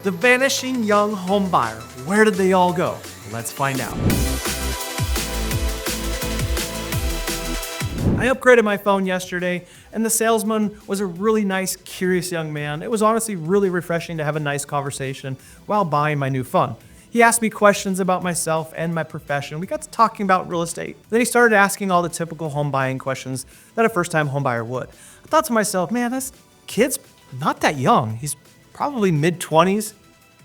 The vanishing young home buyer. Where did they all go? Let's find out. I upgraded my phone yesterday, and the salesman was a really nice, curious young man. It was honestly really refreshing to have a nice conversation while buying my new phone. He asked me questions about myself and my profession. We got to talking about real estate. Then he started asking all the typical home buying questions that a first-time home buyer would. I thought to myself, man, this kid's not that young. He's probably mid-20s.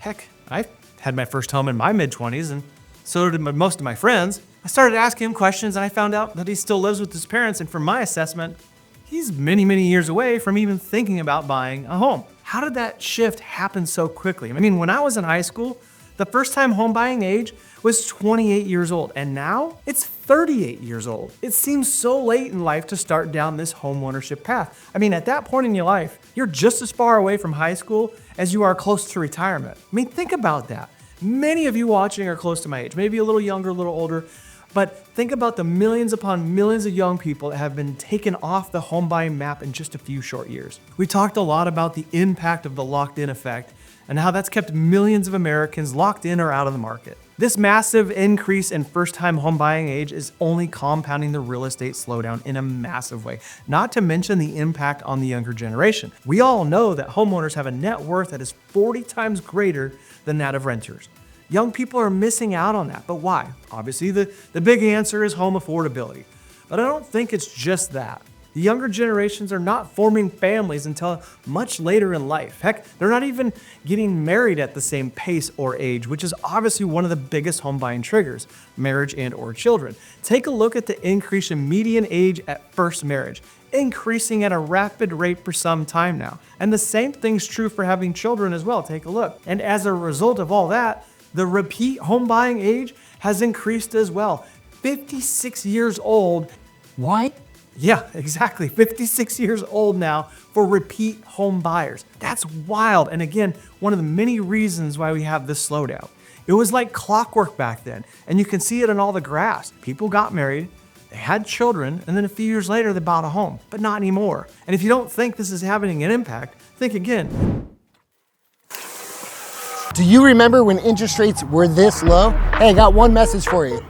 Heck, I had my first home in my mid-20s, and so did most of my friends. I started asking him questions, and I found out that he still lives with his parents, and from my assessment, he's many, many years away from even thinking about buying a home. How did that shift happen so quickly? I mean, when I was in high school, the first-time home buying age was 28 years old, and now it's 38 years old. It seems so late in life to start down this homeownership path. I mean, at that point in your life, you're just as far away from high school as you are close to retirement. I mean, think about that. Many of you watching are close to my age, maybe a little younger, a little older, but think about the millions upon millions of young people that have been taken off the home buying map in just a few short years. We talked a lot about the impact of the locked-in effect and how that's kept millions of Americans locked in or out of the market. This massive increase in first-time home buying age is only compounding the real estate slowdown in a massive way, not to mention the impact on the younger generation. We all know that homeowners have a net worth that is 40 times greater than that of renters. Young people are missing out on that, but why? Obviously, the big answer is home affordability. But I don't think it's just that. The younger generations are not forming families until much later in life. Heck, they're not even getting married at the same pace or age, which is obviously one of the biggest home buying triggers, marriage and or children. Take a look at the increase in median age at first marriage, increasing at a rapid rate for some time now. And the same thing's true for having children as well. Take a look. And as a result of all that, the repeat home buying age has increased as well. 56 years old. Why? Yeah, exactly. 56 years old now for repeat home buyers. That's wild. And again, one of the many reasons why we have this slowdown. It was like clockwork back then, and you can see it in all the graphs. People got married, they had children, and then a few years later they bought a home, but not anymore. And if you don't think this is having an impact, think again. Do you remember when interest rates were this low? Hey, I got one message for you.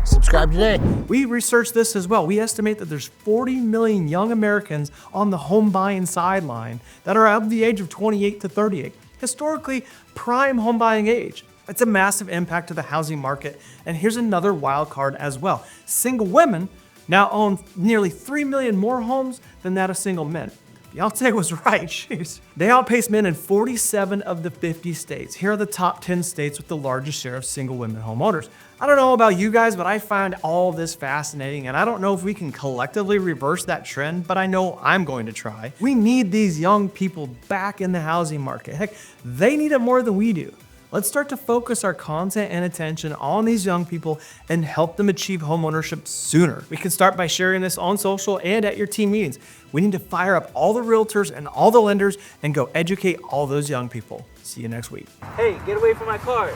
Subscribe today. We researched this as well. We estimate that there's 40 million young Americans on the home buying sideline that are of the age of 28 to 38. Historically, prime home buying age. It's a massive impact to the housing market. And here's another wild card as well. Single women now own nearly 3 million more homes than that of single men. Beyonce was right, jeez. They outpace men in 47 of the 50 states. Here are the top 10 states with the largest share of single women homeowners. I don't know about you guys, but I find all this fascinating, and I don't know if we can collectively reverse that trend, but I know I'm going to try. We need these young people back in the housing market. Heck, they need it more than we do. Let's start to focus our content and attention on these young people and help them achieve homeownership sooner. We can start by sharing this on social and at your team meetings. We need to fire up all the realtors and all the lenders and go educate all those young people. See you next week. Hey, get away from my car.